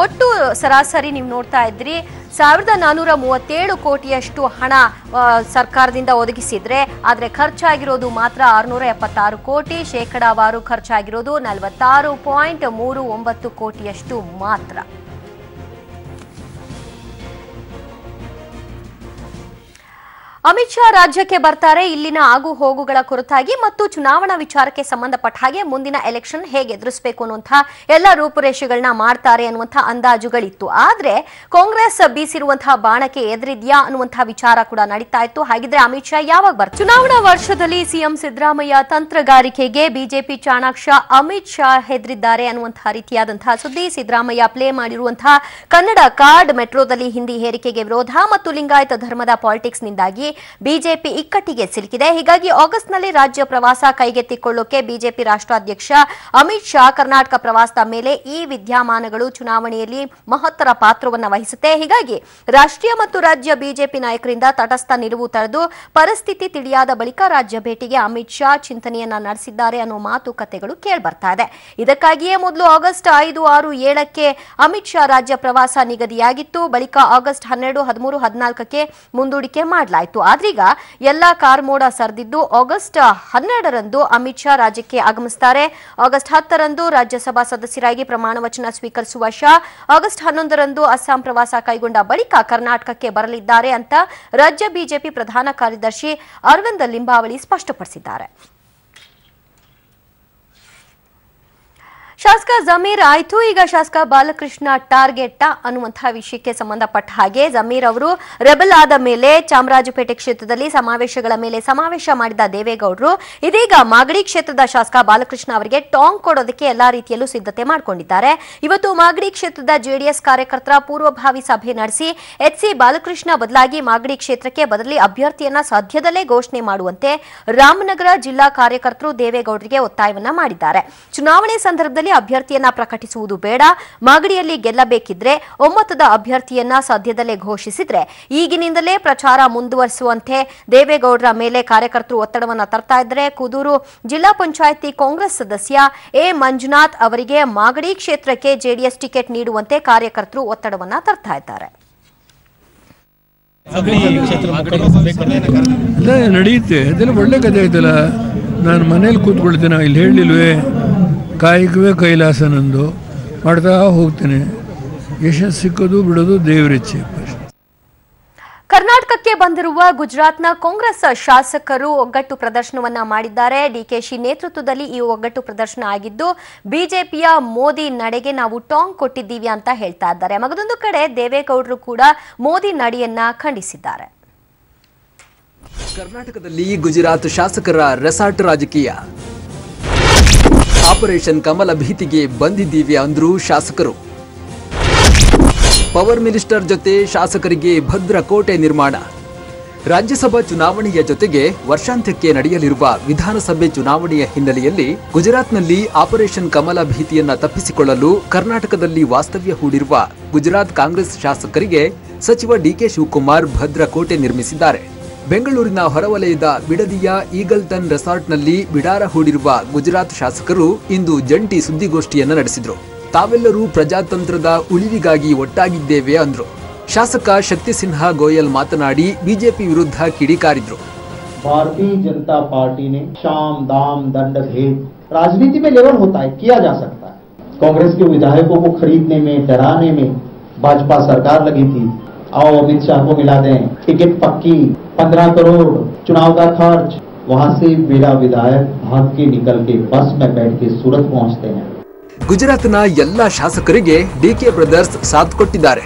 ಒಟ್ಟು ಸರಾಸರಿ ನೀವು ನೋಡ್ತಾ ಇದ್ರಿ 1437 ಕೋಟಿಯಷ್ಟು ಹಣ ಸರ್ಕಾರದಿಂದ ಒದಗಿಸಿದ್ರೆ ಆದರೆ ಖರ್ಚಾಗಿರೋದು ಮಾತ್ರ 676 ಕೋಟಿ. ಶೇಕಡಾವಾರು ಖರ್ಚಾಗಿರೋದು 46.39 ಕೋಟಿಯಷ್ಟು ಮಾತ್ರ. ಅಮಿತ್ ಶಾ ರಾಜ್ಯಕ್ಕೆ ಬರ್ತಾರೆ. ಇಲ್ಲಿನ ಆಗು ಹೋಗುಗಳ ಕುರಿತಾಗಿ ಮತ್ತು ಚುನಾವಣಾ ವಿಚಾರಕ್ಕೆ ಸಂಬಂಧಪಟ್ಟ ಹಾಗೆ ಮುಂದಿನ ಎಲೆಕ್ಷನ್ ಹೇಗೆ ಎದುರಿಸಬೇಕು ಅನ್ನುವಂತಹ ಎಲ್ಲ ರೂಪುರೇಷೆಗಳನ್ನ ಮಾಡ್ತಾರೆ ಅನ್ನುವಂತಹ ಅಂದಾಜುಗಳಿತ್ತು. ಆದ್ರೆ ಕಾಂಗ್ರೆಸ್ ಬೀಸಿರುವಂತಹ ಬಾಣಕ್ಕೆ ಎದುರಿದ್ಯಾ ಅನ್ನುವಂತಹ ವಿಚಾರ ಕೂಡ ನಡೀತಾ ಇತ್ತು. ಹಾಗಿದ್ರೆ ಅಮಿತ್ ಶಾ ಯಾವಾಗ ಬರ್ತಾರೆ? ಚುನಾವಣಾ ವರ್ಷದಲ್ಲಿ ಸಿಎಂ ಸಿದ್ದರಾಮಯ್ಯ ತಂತ್ರಗಾರಿಕೆಗೆ ಬಿಜೆಪಿ ಚಾಣಾಕ್ಷ ಅಮಿತ್ ಶಾ ಹೆದರಿದ್ದಾರೆ ಅನ್ನುವಂತಹ ರೀತಿಯಾದಂತಹ ಸುದ್ದಿ. ಸಿದ್ದರಾಮಯ್ಯ ಪ್ಲೇ ಮಾಡಿರುವಂತಹ ಕನ್ನಡ ಕಾರ್ಡ್, ಮೆಟ್ರೋದಲ್ಲಿ ಹಿಂದಿ ಹೇರಿಕೆಗೆ ವಿರೋಧ ಮತ್ತು ಲಿಂಗಾಯತ ಧರ್ಮದ ಪಾಲಿಟಿಕ್ಸ್ ನಿಂದಾಗಿ ಬಿಜೆಪಿ ಇಕ್ಕಟ್ಟಿಗೆ ಸಿಲುಕಿದೆ. ಹೀಗಾಗಿ ಆಗಸ್ಟ್ನಲ್ಲಿ ರಾಜ್ಯ ಪ್ರವಾಸ ಕೈಗೆತ್ತಿಕೊಳ್ಳೋಕೆ ಬಿಜೆಪಿ ರಾಷ್ಟ್ರಾಧ್ಯಕ್ಷ ಅಮಿತ್ ಶಾ ಕರ್ನಾಟಕ ಪ್ರವಾಸದ ಮೇಲೆ ಈ ವಿದ್ಯಮಾನಗಳು ಚುನಾವಣೆಯಲ್ಲಿ ಮಹತ್ತರ ಪಾತ್ರವನ್ನು ವಹಿಸುತ್ತೆ. ಹೀಗಾಗಿ ರಾಷ್ಟ್ರೀಯ ಮತ್ತು ರಾಜ್ಯ ಬಿಜೆಪಿ ನಾಯಕರಿಂದ ತಟಸ್ಥ ನಿಲುವು ತಳೆದು ಪರಿಸ್ಥಿತಿ ತಿಳಿಯಾದ ಬಳಿಕ ರಾಜ್ಯ ಭೇಟಿಗೆ ಅಮಿತ್ ಶಾ ಚಿಂತನೆಯನ್ನ ನಡೆಸಿದ್ದಾರೆ ಅನ್ನೋ ಮಾತುಕತೆಗಳು ಕೇಳಿಬರ್ತಾ ಇದೆ. ಇದಕ್ಕಾಗಿಯೇ ಮೊದಲು ಆಗಸ್ಟ್ 5, 6, 7ಕ್ಕೆ ಅಮಿತ್ ಶಾ ರಾಜ್ಯ ಪ್ರವಾಸ ನಿಗದಿಯಾಗಿತ್ತು. ಬಳಿಕ ಆಗಸ್ಟ್ 12, 13, 14ಕ್ಕೆ ಮುಂದೂಡಿಕೆ ಮಾಡಲಾಯಿತು. ಆದ್ರೀಗ ಎಲ್ಲ ಕಾರ್ಮೋಡ ಸರಿದಿದ್ದು ಆಗಸ್ಟ್ 12ರಂದು ಅಮಿತ್ ಶಾ ರಾಜ್ಯಕ್ಕೆ ಆಗಮಿಸುತ್ತಾರೆ. ಆಗಸ್ಟ್ 10ರಂದು ರಾಜ್ಯಸಭಾ ಸದಸ್ಯರಾಗಿ ಪ್ರಮಾಣ ವಚನ ಸ್ವೀಕರಿಸುವ ಶಾ ಆಗಸ್ಟ್ 11ರಂದು ಅಸ್ಸಾಂ ಪ್ರವಾಸ ಕೈಗೊಂಡ ಬಳಿಕ ಕರ್ನಾಟಕಕ್ಕೆ ಬರಲಿದ್ದಾರೆ ಅಂತ ರಾಜ್ಯ ಬಿಜೆಪಿ ಪ್ರಧಾನ ಕಾರ್ಯದರ್ಶಿ ಅರವಿಂದ್ ಲಿಂಬಾವಳಿ ಸ್ಪಷ್ಟಪಡಿಸಿದ್ದಾರೆ. ಶಾಸಕ ಜಮೀರ್ ಆಯ್ತು, ಈಗ ಶಾಸಕ ಬಾಲಕೃಷ್ಣ ಟಾರ್ಗೆಟ್ ಅನ್ನುವಂತಹ ವಿಷಯಕ್ಕೆ ಸಂಬಂಧಪಟ್ಟ ಹಾಗೆ ಜಮೀರ್ ಅವರು ರೆಬಲ್ ಆದ ಮೇಲೆ ಚಾಮರಾಜಪೇಟೆ ಕ್ಷೇತ್ರದಲ್ಲಿ ಸಮಾವೇಶಗಳ ಮೇಲೆ ಸಮಾವೇಶ ಮಾಡಿದ ದೇವೇಗೌಡರು ಇದೀಗ ಮಾಗಡಿ ಕ್ಷೇತ್ರದ ಶಾಸಕ ಬಾಲಕೃಷ್ಣ ಅವರಿಗೆ ಟಾಂಗ್ ಕೊಡೋದಕ್ಕೆ ಎಲ್ಲಾ ರೀತಿಯಲ್ಲೂ ಸಿದ್ಧತೆ ಮಾಡಿಕೊಂಡಿದ್ದಾರೆ. ಇವತ್ತು ಮಾಗಡಿ ಕ್ಷೇತ್ರದ ಜೆಡಿಎಸ್ ಕಾರ್ಯಕರ್ತರ ಪೂರ್ವಭಾವಿ ಸಭೆ ನಡೆಸಿ ಎಚ್ಸಿ ಬಾಲಕೃಷ್ಣ ಬದಲಾಗಿ ಮಾಗಡಿ ಕ್ಷೇತ್ರಕ್ಕೆ ಬದಲಿ ಅಭ್ಯರ್ಥಿಯನ್ನ ಸದ್ಯದಲ್ಲೇ ಘೋಷಣೆ ಮಾಡುವಂತೆ ರಾಮನಗರ ಜಿಲ್ಲಾ ಕಾರ್ಯಕರ್ತರು ದೇವೇಗೌಡರಿಗೆ ಒತ್ತಾಯವನ್ನ ಮಾಡಿದ್ದಾರೆ. ಚುನಾವಣೆ ಸಂದರ್ಭದಲ್ಲಿ ಅಭ್ಯರ್ಥಿಯನ್ನ ಪ್ರಕಟಿಸುವುದು ಬೇಡ, ಮಾಗಡಿಯಲ್ಲಿ ಗೆಲ್ಲಬೇಕಿದ್ರೆ ಒಮ್ಮತದ ಅಭ್ಯರ್ಥಿಯನ್ನ ಸದ್ಯದಲ್ಲೇ ಘೋಷಿಸಿದ್ರೆ ಈಗಿನಿಂದಲೇ ಪ್ರಚಾರ ಮುಂದುವರಿಸುವಂತೆ ದೇವೇಗೌಡರ ಮೇಲೆ ಕಾರ್ಯಕರ್ತರು ಒತ್ತಡವನ್ನು ತರ್ತಾ ಇದ್ದಾರೆ. ಕುದೂರು ಜಿಲ್ಲಾ ಪಂಚಾಯಿತಿ ಕಾಂಗ್ರೆಸ್ ಸದಸ್ಯ ಎ ಮಂಜುನಾಥ್ ಅವರಿಗೆ ಮಾಗಡಿ ಕ್ಷೇತ್ರಕ್ಕೆ ಜೆಡಿಎಸ್ ಟಿಕೆಟ್ ನೀಡುವಂತೆ ಕಾರ್ಯಕರ್ತರು ಒತ್ತಡವನ್ನು ತರ್ತಾ ಇದ್ದಾರೆ. ನಡೆಯುತ್ತೆ, ಅದೆಲ್ಲ ಒಳ್ಳೆ ಕಥೆ ಆಯ್ತಲ್ಲ. ನಾನು ಮನೇಲಿ ಕೂತ್ಕೊಳ್ತೇನೆ, ಇಲ್ಲಿ ಹೇಳಿಲ್ವೇ ಕಾಯಕವೇ ಕೈಲಾಸ ನಂದು, ಮಾಡ್ತಾ ಹೋಗ್ತೇನೆ. ಯಶಸ್ಸು ಸಿಕ್ಕೋದು ಬಿಡೋದು ದೇವರಿಚ್ಛೆ. ಕರ್ನಾಟಕಕ್ಕೆ ಬಂದಿರುವ ಗುಜರಾತ್ನ ಕಾಂಗ್ರೆಸ್ ಶಾಸಕರು ಒಗ್ಗಟ್ಟು ಪ್ರದರ್ಶನವನ್ನ ಮಾಡಿದ್ದಾರೆ. ಡಿಕೆಶಿ ನೇತೃತ್ವದಲ್ಲಿ ಈ ಒಗ್ಗಟ್ಟು ಪ್ರದರ್ಶನ ಆಗಿದ್ದು ಬಿಜೆಪಿಯ ಮೋದಿ ನಡೆಗೆ ನಾವು ಟಾಂಗ್ ಕೊಟ್ಟಿದ್ದೀವಿ ಅಂತ ಹೇಳ್ತಾ ಇದ್ದಾರೆ. ಮಗದೊಂದು ಕಡೆ ದೇವೇಗೌಡರು ಕೂಡ ಮೋದಿ ನಡೆಯನ್ನ ಖಂಡಿಸಿದ್ದಾರೆ. ಕರ್ನಾಟಕದಲ್ಲಿ ಗುಜರಾತ್ ಶಾಸಕರ ರೆಸಾರ್ಟ್ ರಾಜಕೀಯ. ಆಪರೇಷನ್ ಕಮಲ ಭೀತಿಗೆ ಬಂದಿದ್ದೀವಿ ಅಂದ್ರು ಶಾಸಕರು. ಪವರ್ ಮಿನಿಸ್ಟರ್ ಜೊತೆ ಶಾಸಕರಿಗೆ ಭದ್ರಕೋಟೆ ನಿರ್ಮಾಣ. ರಾಜ್ಯಸಭಾ ಚುನಾವಣೆಯ ಜೊತೆಗೆ ವರ್ಷಾಂತ್ಯಕ್ಕೆ ನಡೆಯಲಿರುವ ವಿಧಾನಸಭೆ ಚುನಾವಣೆಯ ಹಿನ್ನೆಲೆಯಲ್ಲಿ ಗುಜರಾತ್ನಲ್ಲಿ ಆಪರೇಷನ್ ಕಮಲ ಭೀತಿಯನ್ನ ತಪ್ಪಿಸಿಕೊಳ್ಳಲು ಕರ್ನಾಟಕದಲ್ಲಿ ವಾಸ್ತವ್ಯ ಹೂಡಿರುವ ಗುಜರಾತ್ ಕಾಂಗ್ರೆಸ್ ಶಾಸಕರಿಗೆ ಸಚಿವ ಡಿಕೆ ಶಿವಕುಮಾರ್ ಭದ್ರಕೋಟೆ ನಿರ್ಮಿಸಿದ್ದಾರೆ. ಬೆಂಗಳೂರಿನ ಹೊರವಲಯದ ಬಿಡದಿಯ ಈಗಲ್ಟನ್ ರೆಸಾರ್ಟ್ನಲ್ಲಿ ಬಿಡಾರ ಹೂಡಿರುವ ಗುಜರಾತ್ ಶಾಸಕರು ಇಂದು ಜಂಟಿ ಸುದ್ದಿಗೋಷ್ಠಿಯನ್ನು ನಡೆಸಿದರು. ತಾವೆಲ್ಲರೂ ಪ್ರಜಾತಂತ್ರದ ಉಳಿವಿಗಾಗಿ ಒಟ್ಟಾಗಿದ್ದೇವೆ ಅಂದ್ರು. ಶಾಸಕ ಶಕ್ತಿ ಸಿನ್ಹಾ ಗೋಯಲ್ ಮಾತನಾಡಿ ಬಿಜೆಪಿ ವಿರುದ್ಧ ಕಿಡಿಕಾರಿದ್ರು. भारतीय जनता पार्टी ने शाम दाम दंड भेद राजनीति में लेवल होता है, किया जा सकता है. कांग्रेस के विधायकों को खरीदने में, डराने में भाजपा सरकार लगी थी. आओ अमित शाह को मिला दें, टिकट पक्की, 15 करोड़ चुनाव का खर्च. वहां से मेरा विधायक भाग के निकल के बस में बैठ के सूरत पहुंचते हैं. ಗುಜರಾತ್ನ ಎಲ್ಲ ಶಾಸಕರಿಗೆ ಡಿಕೆ ಬ್ರದರ್ಸ್ ಸಾಥ್ ಕೊಟ್ಟಿದ್ದಾರೆ.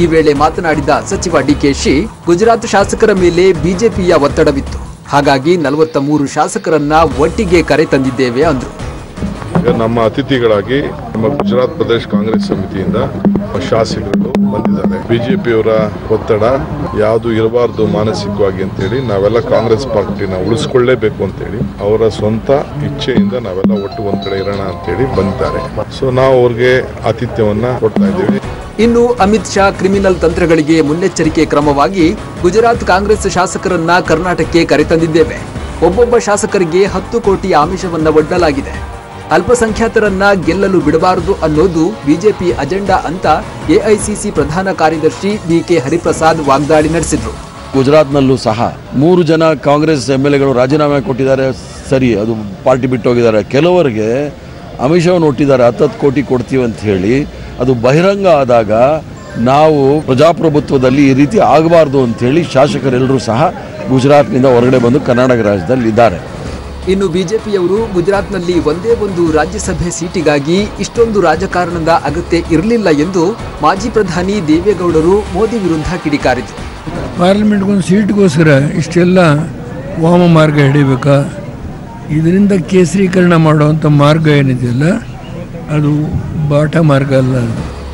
ಈ ವೇಳೆ ಮಾತನಾಡಿದ ಸಚಿವ ಡಿಕೆಶಿ, ಗುಜರಾತ್ ಶಾಸಕರ ಮೇಲೆ ಬಿಜೆಪಿಯ ಒತ್ತಡವಿತ್ತು, ಹಾಗಾಗಿ 43 ಶಾಸಕರನ್ನ ಒಟ್ಟಿಗೆ ಕರೆ ತಂದಿದ್ದೇವೆ ಅಂದ್ರು. ನಮ್ಮ ಅತಿಥಿಗಳಾಗಿ ನಮ್ಮ ಗುಜರಾತ್ ಪ್ರದೇಶ ಕಾಂಗ್ರೆಸ್ ಸಮಿತಿಯಿಂದ ಶಾಸಕರು ಬಂದಿದ್ದಾರೆ. ಬಿಜೆಪಿಯವರ ಒತ್ತಡ ಯಾವುದು ಇರಬಾರ್ದು ಮಾನಸಿಕವಾಗಿ ಅಂತೇಳಿ ನಾವೆಲ್ಲ ಕಾಂಗ್ರೆಸ್ ಪಾರ್ಟಿನ ಉಳಿಸ್ಕೊಳ್ಳೇಬೇಕು ಅಂತೇಳಿ ಅವರ ಸ್ವಂತ ಇಚ್ಛೆಯಿಂದ ನಾವೆಲ್ಲ ಒಟ್ಟು ಒಂದ್ ಕಡೆ ಇರೋಣ ಅಂತೇಳಿ ಬಂದಿದ್ದಾರೆ. ಸೊ ನಾವು ಅವ್ರಿಗೆ ಆತಿಥ್ಯವನ್ನ ಕೊಡ್ತಾ ಇದ್ದೀವಿ. ಇನ್ನು ಅಮಿತ್ ಶಾ ಕ್ರಿಮಿನಲ್ ತಂತ್ರಗಳಿಗೆ ಮುನ್ನೆಚ್ಚರಿಕೆ ಕ್ರಮವಾಗಿ ಗುಜರಾತ್ ಕಾಂಗ್ರೆಸ್ ಶಾಸಕರನ್ನ ಕರ್ನಾಟಕಕ್ಕೆ ಕರೆತಂದಿದ್ದೇವೆ. ಒಬ್ಬೊಬ್ಬ ಶಾಸಕರಿಗೆ 10 ಕೋಟಿ ಆಮಿಷವನ್ನ ಒಡ್ಡಲಾಗಿದೆ. ಅಲ್ಪಸಂಖ್ಯಾತರನ್ನ ಗೆಲ್ಲಲು ಬಿಡಬಾರದು ಅನ್ನೋದು ಬಿಜೆಪಿ ಅಜೆಂಡಾ ಅಂತ ಎಐಸಿಸಿ ಪ್ರಧಾನ ಕಾರ್ಯದರ್ಶಿ ಬಿಕೆ ಹರಿಪ್ರಸಾದ್ ವಾಗ್ದಾಳಿ ನಡೆಸಿದ್ರು. ಗುಜರಾತ್ನಲ್ಲೂ ಸಹ 3 ಜನ ಕಾಂಗ್ರೆಸ್ MLAಗಳು ರಾಜೀನಾಮೆ ಕೊಟ್ಟಿದ್ದಾರೆ. ಸರಿ, ಅದು ಪಾರ್ಟಿ ಬಿಟ್ಟು ಹೋಗಿದ್ದಾರೆ. ಕೆಲವರಿಗೆ ಆಮಿಷವನ್ನು ಒಟ್ಟಿದ್ದಾರೆ, 10 ಕೋಟಿ ಕೊಡ್ತೀವಿ ಅಂತ ಹೇಳಿ. ಅದು ಬಹಿರಂಗ ಆದಾಗ ನಾವು ಪ್ರಜಾಪ್ರಭುತ್ವದಲ್ಲಿ ಈ ರೀತಿ ಆಗಬಾರ್ದು ಅಂಥೇಳಿ ಶಾಸಕರೆಲ್ಲರೂ ಸಹ ಗುಜರಾತ್ನಿಂದ ಹೊರಗಡೆ ಬಂದು ಕರ್ನಾಟಕ ರಾಜ್ಯದಲ್ಲಿ ಇದ್ದಾರೆ. ಇನ್ನು ಬಿಜೆಪಿಯವರು ಗುಜರಾತ್ನಲ್ಲಿ ಒಂದೇ ಒಂದು ರಾಜ್ಯಸಭೆ ಸೀಟಿಗಾಗಿ ಇಷ್ಟೊಂದು ರಾಜಕಾರಣದ ಅಗತ್ಯ ಇರಲಿಲ್ಲ ಎಂದು ಮಾಜಿ ಪ್ರಧಾನಿ ದೇವೇಗೌಡರು ಮೋದಿ ವಿರುದ್ಧ ಕಿಡಿಕಾರಿದರು. ಪಾರ್ಲಿಮೆಂಟ್ಗೊಂದು ಸೀಟ್ಗೋಸ್ಕರ ಇಷ್ಟೆಲ್ಲ ವಾಮ ಮಾರ್ಗ ಹಿಡಿಬೇಕಾ? ಇದರಿಂದ ಕೇಸರೀಕರಣ ಮಾಡುವಂಥ ಮಾರ್ಗ ಏನಿದೆಯಲ್ಲ ಅದು ಬಾಟ ಮಾರ್ಗ ಅಲ್ಲ.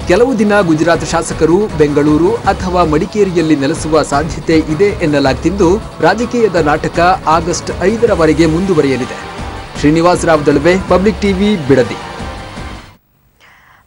ಕೆಲವು ದಿನ ಗುಜರಾತ್ ಶಾಸಕರು ಬೆಂಗಳೂರು ಅಥವಾ ಮಡಿಕೇರಿಯಲ್ಲಿ ನೆಲೆಸುವ ಸಾಧ್ಯತೆ ಇದೆ ಎನ್ನಲಾಗ್ತಿದ್ದು ರಾಜಕೀಯದ ನಾಟಕ ಆಗಸ್ಟ್ 5ರವರೆಗೆ ಮುಂದುವರಿಯಲಿದೆ. Srinivasa Rao Dalave, public TV, Bidadi.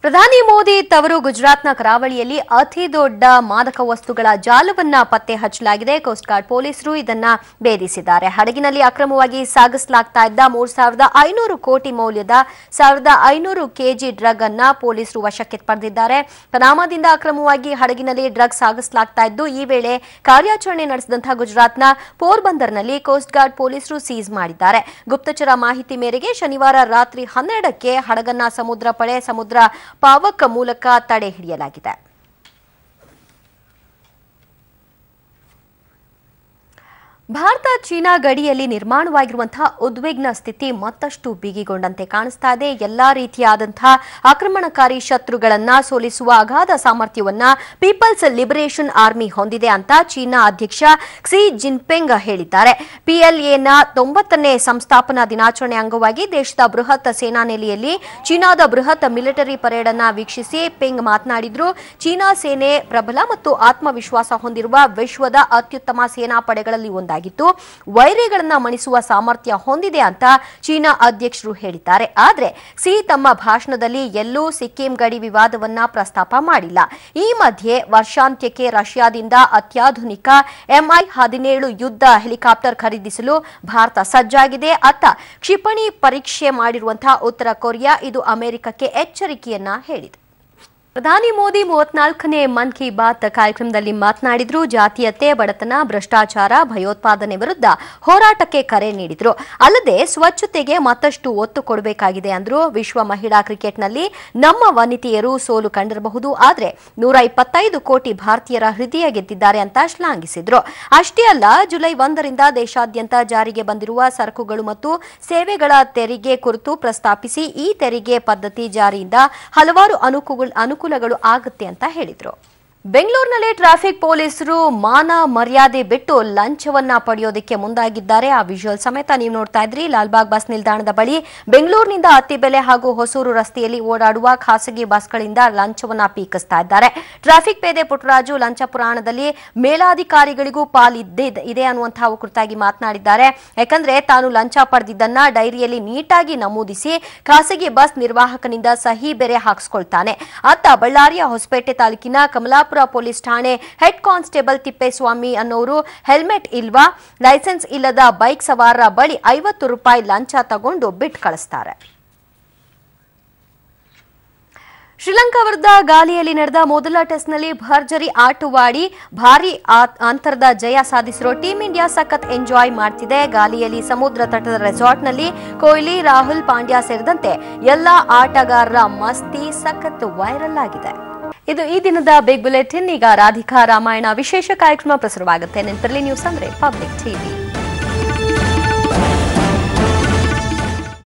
ಪ್ರಧಾನಿ ಮೋದಿ ತವರು ಗುಜರಾತ್ನ ಕರಾವಳಿಯಲ್ಲಿ ಅತಿ ದೊಡ್ಡ ಮಾದಕ ವಸ್ತುಗಳ ಜಾಲವನ್ನ ಪತ್ತೆ ಹಚ್ಚಲಾಗಿದೆ. ಕೋಸ್ಟ್ ಗಾರ್ಡ್ ಪೊಲೀಸರು ಇದನ್ನ ಭೇದಿಸಿದ್ದಾರೆ. ಹಡಗಿನಲ್ಲಿ ಅಕ್ರಮವಾಗಿ ಸಾಗಿಸಲಾಗ್ತಾ ಇದ್ದ 3,500 ಕೋಟಿ ಮೌಲ್ಯದ 1,500 ಕೆಜಿ ಡ್ರಗ್ ಅನ್ನ ಪೊಲೀಸರು ವಶಕ್ಕೆ ಪಡೆದಿದ್ದಾರೆ. ಪನಾಮಾದಿಂದ ಅಕ್ರಮವಾಗಿ ಹಡಗಿನಲ್ಲಿ ಡ್ರಗ್ ಸಾಗಿಸಲಾಗ್ತಾ ಇದ್ದು ಈ ವೇಳೆ ಕಾರ್ಯಾಚರಣೆ ನಡೆಸಿದಂತಹ ಗುಜರಾತ್ನ ಪೋರ್ಬಂದರ್ನಲ್ಲಿ ಕೋಸ್ಟ್ ಗಾರ್ಡ್ ಪೊಲೀಸರು ಸೀಸ್ ಮಾಡಿದ್ದಾರೆ. ಗುಪ್ತಚರ ಮಾಹಿತಿ ಮೇರೆಗೆ ಶನಿವಾರ ರಾತ್ರಿ 12ಕ್ಕೆ ಹಡಗನ್ನ ಸಮುದ್ರ ಪಾವಕ್ ಮೂಲಕ ತಡೆ ಹಿಡಿಯಲಾಗಿದೆ. ಭಾರತ ಚೀನಾ ಗಡಿಯಲ್ಲಿ ನಿರ್ಮಾಣವಾಗಿರುವಂತಹ ಉದ್ವಿಗ್ನ ಸ್ಥಿತಿ ಮತ್ತಷ್ಟು ಬಿಗಿಗೊಂಡಂತೆ ಕಾಣಿಸ್ತಾ ಇದೆ. ಎಲ್ಲಾ ರೀತಿಯಾದಂತಹ ಆಕ್ರಮಣಕಾರಿ ಶತ್ರುಗಳನ್ನ ಸೋಲಿಸುವ ಅಗಾಧ ಸಾಮರ್ಥ್ಯವನ್ನ ಪೀಪಲ್ಸ್ ಲಿಬರೇಷನ್ ಆರ್ಮಿ ಹೊಂದಿದೆ ಅಂತ ಚೀನಾ ಅಧ್ಯಕ್ಷ ಕ್ಸಿ ಜಿನ್ಪಿಂಗ್ ಹೇಳಿದ್ದಾರೆ. PLAನ 90ನೇ ಸಂಸ್ಥಾಪನಾ ದಿನಾಚರಣೆ ಅಂಗವಾಗಿ ದೇಶದ ಬೃಹತ್ ಸೇನಾ ನೆಲೆಯಲ್ಲಿ ಚೀನಾದ ಬೃಹತ್ ಮಿಲಿಟರಿ ಪರೇಡ್ ಅನ್ನ ವೀಕ್ಷಿಸಿ ಪಿಂಗ್ ಮಾತನಾಡಿದ್ರು. ಚೀನಾ ಸೇನೆ ಪ್ರಬಲ ಮತ್ತು ಆತ್ಮವಿಶ್ವಾಸ ಹೊಂದಿರುವ ವಿಶ್ವದ ಅತ್ಯುತ್ತಮ ಸೇನಾ ಪಡೆಗಳಲ್ಲಿ ಒಂದಾಗಿದೆ. ವೈರಿಗಳನ್ನ ಮಣಿಸುವ ಸಾಮರ್ಥ್ಯ ಹೊಂದಿದೆ ಅಂತ ಚೀನಾ ಅಧ್ಯಕ್ಷರು ಹೇಳಿದ್ದಾರೆ. ಆದರೆ ಸಿ ತಮ್ಮ ಭಾಷಣದಲ್ಲಿ ಎಲ್ಲೂ ಸಿಕ್ಕಿಂ ಗಡಿ ವಿವಾದವನ್ನ ಪ್ರಸ್ತಾಪ ಮಾಡಿಲ್ಲ. ಈ ಮಧ್ಯೆ ವರ್ಷಾಂತ್ಯಕ್ಕೆ ರಷ್ಯಾದಿಂದ ಅತ್ಯಾಧುನಿಕ Mi-17 ಯುದ್ಧ ಹೆಲಿಕಾಪ್ಟರ್ ಖರೀದಿಸಲು ಭಾರತ ಸಜ್ಜಾಗಿದೆ. ಅತ್ತ ಕ್ಷಿಪಣಿ ಪರೀಕ್ಷೆ ಮಾಡಿರುವಂತಹ ಉತ್ತರ ಕೊರಿಯಾ ಇದು ಅಮೆರಿಕಕ್ಕೆ ಎಚ್ಚರಿಕೆಯನ್ನ ಹೇಳಿದೆ. ಪ್ರಧಾನಿ ಮೋದಿ 34ನೇ ಮನ್ ಕಿ ಬಾತ್ ಕಾರ್ಯಕ್ರಮದಲ್ಲಿ ಮಾತನಾಡಿದ್ರು. ಜಾತೀಯತೆ, ಬಡತನ, ಭ್ರಷ್ಟಾಚಾರ, ಭಯೋತ್ಪಾದನೆ ವಿರುದ್ಧ ಹೋರಾಟಕ್ಕೆ ಕರೆ ನೀಡಿದ್ರು. ಅಲ್ಲದೆ ಸ್ವಚ್ಛತೆಗೆ ಮತ್ತಷ್ಟು ಒತ್ತು ಕೊಡಬೇಕಾಗಿದೆ ಅಂದ್ರು. ವಿಶ್ವ ಮಹಿಳಾ ಕ್ರಿಕೆಟ್ನಲ್ಲಿ ನಮ್ಮ ವನಿತೆಯರು ಸೋಲು ಕಂಡಿರಬಹುದು, ಆದರೆ 125 ಕೋಟಿ ಭಾರತೀಯರ ಹೃದಯ ಗೆದ್ದಿದ್ದಾರೆ ಅಂತ ಶ್ಲಾಘಿಸಿದ್ರು. ಅಷ್ಟೇ ಅಲ್ಲ, ಜುಲೈ 1ರಿಂದ ದೇಶಾದ್ಯಂತ ಜಾರಿಗೆ ಬಂದಿರುವ ಸರಕುಗಳು ಮತ್ತು ಸೇವೆಗಳ ತೆರಿಗೆ ಕುರಿತು ಪ್ರಸ್ತಾಪಿಸಿ ಈ ತೆರಿಗೆ ಪದ್ಧತಿ ಜಾರಿಯಿಂದ ಹಲವಾರು ಅನುಕೂಲಗಳು ಆಗುತ್ತೆ ಅಂತ ಹೇಳಿದ್ರು. ಬೆಂಗಳೂರಿನಲ್ಲಿ ಟ್ರಾಫಿಕ್ ಪೊಲೀಸರು ಮಾನ ಮರ್ಯಾದೆ ಬಿಟ್ಟು ಲಂಚವನ್ನ ಪಡೆಯೋದಕ್ಕೆ ಮುಂದಾಗಿದ್ದಾರೆ. ಆ ವಿಜುವಲ್ ಸಮೇತ ನೀವು ನೋಡ್ತಾ ಇದ್ರಿ. ಲಾಲ್ಬಾಗ್ ಬಸ್ ನಿಲ್ದಾಣದ ಬಳಿ ಬೆಂಗಳೂರಿನಿಂದ ಅತ್ತಿಬೆಲೆ ಹಾಗೂ ಹೊಸೂರು ರಸ್ತೆಯಲ್ಲಿ ಓಡಾಡುವ ಖಾಸಗಿ ಬಸ್ಗಳಿಂದ ಲಂಚವನ್ನ ಪೀಕಿಸ್ತಾ ಇದ್ದಾರೆ. ಟ್ರಾಫಿಕ್ ಪೇದೆ ಪುಟ್ಟರಾಜು ಲಂಚ ಪುರಾಣದಲ್ಲಿ ಮೇಲಾಧಿಕಾರಿಗಳಿಗೂ ಪಾಲಿದೆ ಅನ್ನುವಂತಹ ಕುರಿತಾಗಿ ಮಾತನಾಡಿದ್ದಾರೆ. ಯಾಕಂದ್ರೆ ತಾನು ಲಂಚ ಪಡೆದಿದ್ದನ್ನ ಡೈರಿಯಲ್ಲಿ ನೀಟಾಗಿ ನಮೂದಿಸಿ ಖಾಸಗಿ ಬಸ್ ನಿರ್ವಾಹಕನಿಂದ ಸಹಿ ಬೇರೆ ಹಾಕಿಸ್ಕೊಳ್ತಾನೆ. ಅತ್ತ ಬಳ್ಳಾರಿಯ ಹೊಸಪೇಟೆ ತಾಲೂಕಿನ ಕಮಲಾಪುರ ಪೊಲೀಸ್ ಠಾಣೆ ಹೆಡ್ ಕಾನ್ಸ್ಟೇಬಲ್ ತಿಪ್ಪೇಸ್ವಾಮಿ ಅನ್ನೋರು ಹೆಲ್ಮೆಟ್ ಇಲ್ವಾ, ಲೈಸೆನ್ಸ್ ಇಲ್ಲದ ಬೈಕ್ ಸವಾರರ ಬಳಿ 50 ರೂಪಾಯಿ ಲಂಚ ತಗೊಂಡು ಬಿಟ್ಟು ಕಳಿಸ್ತಾರೆ. ಶ್ರೀಲಂಕಾ ವಿರುದ್ಧ ಗಾಲಿಯಲ್ಲಿ ನಡೆದ ಮೊದಲ ಟೆಸ್ಟ್ನಲ್ಲಿ ಭರ್ಜರಿ ಆಟವಾಡಿ ಭಾರೀ ಅಂತರದ ಜಯ ಸಾಧಿಸಿರೋ ಟೀಂ ಇಂಡಿಯಾ ಸಖತ್ ಎಂಜಾಯ್ ಮಾಡ್ತಿದೆ. ಗಾಲಿಯಲ್ಲಿ ಸಮುದ್ರ ತಟದ ರೆಸಾರ್ಟ್ನಲ್ಲಿ ಕೊಹ್ಲಿ, ರಾಹುಲ್, ಪಾಂಡ್ಯ ಸೇರಿದಂತೆ ಎಲ್ಲಾ ಆಟಗಾರರ ಮಸ್ತಿ ಸಖತ್ ವೈರಲ್ ಆಗಿದೆ. ಇದು ಈ ದಿನದ ಬಿಗ್ ಬುಲೆಟಿನ್. ಈಗ ರಾಧಿಕಾ ರಾಮಾಯಣ ವಿಶೇಷ ಕಾರ್ಯಕ್ರಮ ಪ್ರಸಾರವಾಗುತ್ತೆ. ನೆನಪಿರಲಿ, ನ್ಯೂಸ್ ಅಂದ್ರೆ ಪಬ್ಲಿಕ್ ಟಿವಿ.